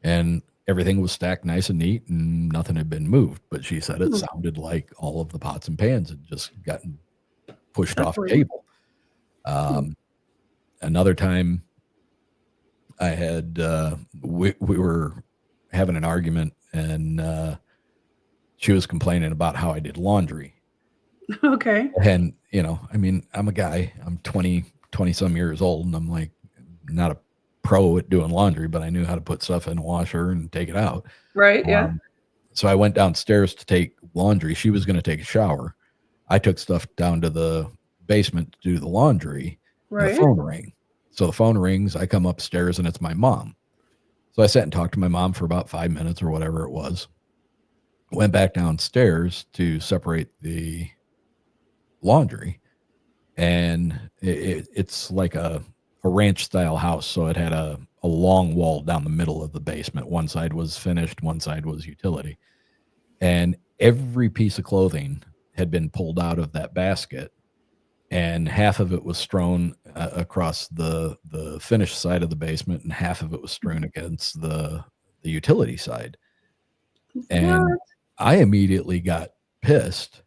and everything was stacked nice and neat and nothing had been moved. But she said it sounded like all of the pots and pans had just gotten pushed off the table. Another time I had, we were having an argument, and she was complaining about how I did laundry. Okay. And, you know, I mean, I'm a guy, I'm 20 some years old, and I'm like, not a pro at doing laundry, but I knew how to put stuff in a washer and take it out. Right. Yeah. So I went downstairs to take laundry. She was going to take a shower. I took stuff down to the basement to do the laundry. Right. The phone rang. So the phone rings. I come upstairs and it's my mom. So I sat and talked to my mom for about 5 minutes or whatever it was. Went back downstairs to separate the laundry, and it's like a ranch style house. So it had a long wall down the middle of the basement. One side was finished, one side was utility. And every piece of clothing had been pulled out of that basket, and half of it was strewn across the finished side of the basement, and half of it was strewn against the utility side. And I immediately got pissed.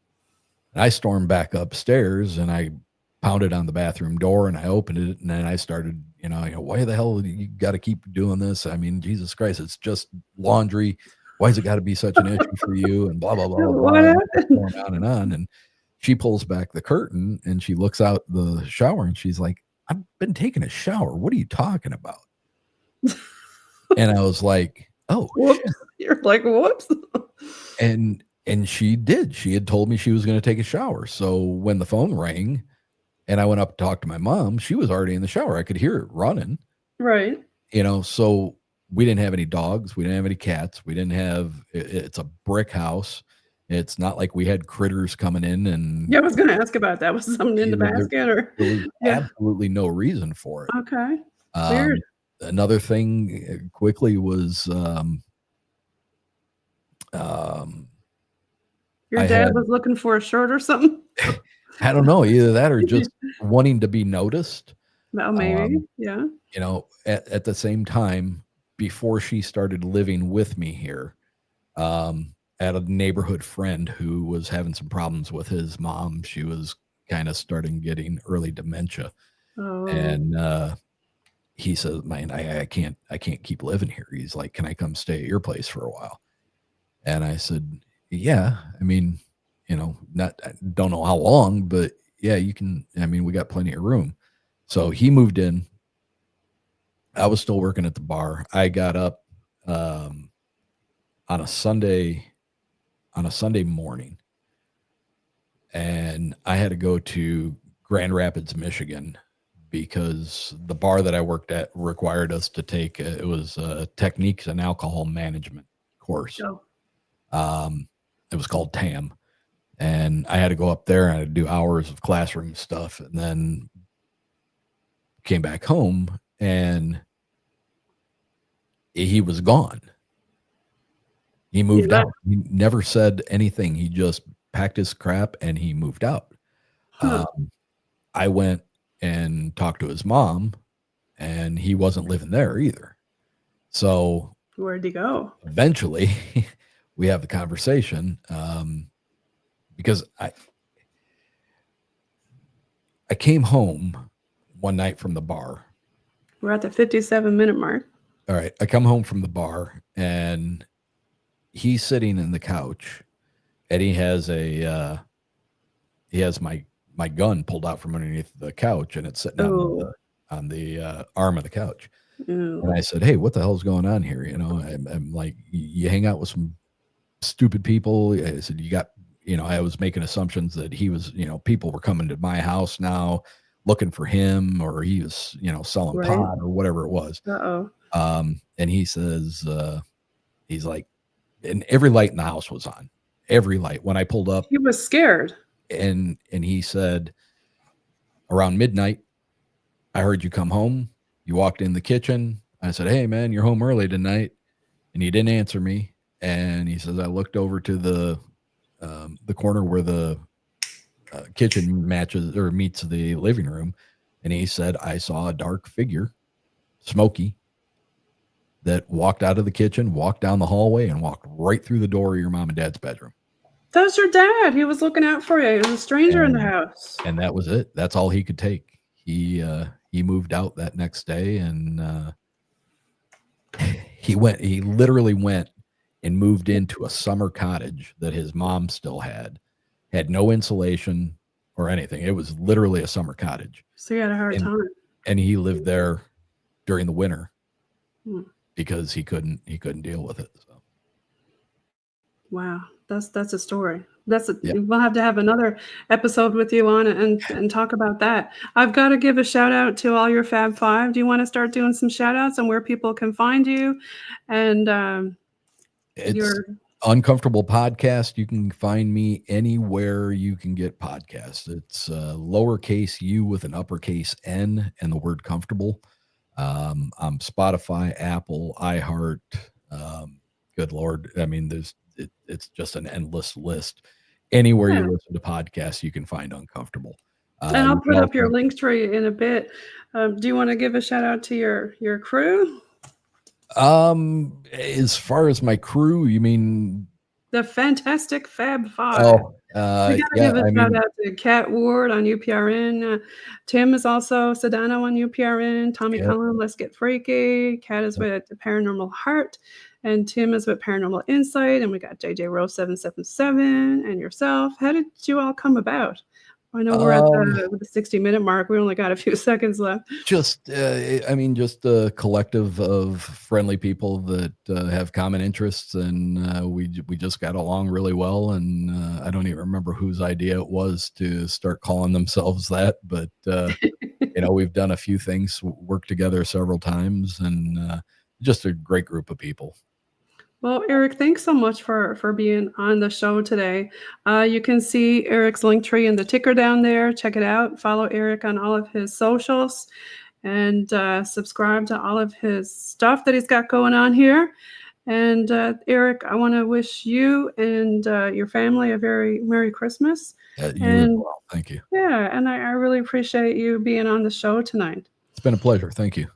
I stormed back upstairs and I pounded on the bathroom door and I opened it, and then I started, you know, why the hell you got to keep doing this? I mean, Jesus Christ, it's just laundry. Why has it got to be such an issue for you? And blah, blah, blah, blah, blah, on and on. And she pulls back the curtain and she looks out the shower and she's like, I've been taking a shower. What are you talking about? And I was like, oh, Whoops. shit. You're like, whoops. And she did. She had told me she was going to take a shower. So when the phone rang and I went up to talk to my mom, she was already in the shower. I could hear it running. Right. So we didn't have any dogs. We didn't have any cats. We didn't have, it's a brick house. It's not like we had critters coming in and. Yeah, I was going to ask about that. Was something in the basket or? There was absolutely no reason for it. Okay. Weird. Another thing quickly was, your dad was looking for a shirt or something? I don't know, either that or just wanting to be noticed. Well, maybe. Yeah. At the same time, before she started living with me here, at a neighborhood friend who was having some problems with his mom, she was kind of starting getting early dementia. Oh. And he says, man, I can't keep living here. He's like, can I come stay at your place for a while? And I said, yeah, I mean, I don't know how long, but yeah, you can. I mean, we got plenty of room. So he moved in. I was still working at the bar. I got up on a Sunday morning, and I had to go to Grand Rapids, Michigan, because the bar that I worked at required us to take it was a techniques and alcohol management course. Oh. It was called TAM, and I had to go up there and I had to do hours of classroom stuff, and then came back home and he was gone. He moved out. He never said anything. He just packed his crap and he moved out. Huh. I went and talked to his mom, and he wasn't living there either. So where'd he go? Eventually we have the conversation, because I came home one night from the bar. We're at the 57-minute mark. All right. I come home from the bar and he's sitting in the couch, and he has my gun pulled out from underneath the couch, and it's sitting on the arm of the couch. Ew. And I said, hey, what the hell's going on here? I'm like, you hang out with some stupid people. I said, you got, I was making assumptions that he was, people were coming to my house now looking for him, or he was, selling pot or whatever it was. Uh-oh. And he says, he's like, and every light in the house was on. Every light. When I pulled up, he was scared. And he said, around midnight, I heard you come home. You walked in the kitchen. I said, hey, man, you're home early tonight. And he didn't answer me. And he says, I looked over to the corner where the kitchen meets the living room. And he said, I saw a dark figure, smoky, that walked out of the kitchen, walked down the hallway, and walked right through the door of your mom and dad's bedroom. That was your dad. He was looking out for you. He was a stranger in the house. And that was it. That's all he could take. He moved out that next day, and he literally went and moved into a summer cottage that his mom still had no insulation or anything. It was literally a summer cottage. So he had a hard time. And he lived there during the winter because he couldn't deal with it. So. Wow. That's a story. We'll have to have another episode with you on it and talk about that. I've got to give a shout out to all your Fab-5. Do you want to start doing some shout outs on where people can find you? And it's Uncomfortable Podcast. You can find me anywhere you can get podcasts. It's lowercase u with an uppercase N and the word comfortable. I'm Spotify, Apple, iHeart. Good Lord. I mean, it's just an endless list. Anywhere you listen to podcasts, you can find Uncomfortable. And I'll put up your links for you in a bit. Do you want to give a shout out to your crew? As far as my crew, you mean the fantastic Fab-5? Oh, we gotta give a shout out to Kat Ward on UPRN. Tim is also Sudano on UPRN. Tommy Cullum, Let's Get Freaky. Kat is with the Paranormal Heart, and Tim is with Paranormal Insight. And we got JJRose777 and yourself. How did you all come about? I know we're at the 60-minute mark. We only got a few seconds left. Just a collective of friendly people that have common interests, and we just got along really well. And I don't even remember whose idea it was to start calling themselves that, but we've done a few things, worked together several times, and just a great group of people. Well, Erick, thanks so much for being on the show today. You can see Erick's link tree in the ticker down there. Check it out. Follow Erick on all of his socials and subscribe to all of his stuff that he's got going on here. And Erick, I want to wish you and your family a very Merry Christmas. You as well. Thank you. Yeah, and I really appreciate you being on the show tonight. It's been a pleasure. Thank you.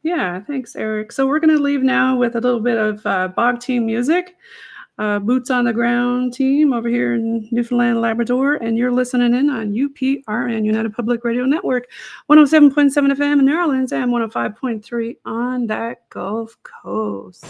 Yeah, thanks, Erick. So we're going to leave now with a little bit of Bog Team music, Boots on the Ground team over here in Newfoundland, Labrador, and you're listening in on UPRN, United Public Radio Network, 107.7 FM in New Orleans and 105.3 on that Gulf Coast.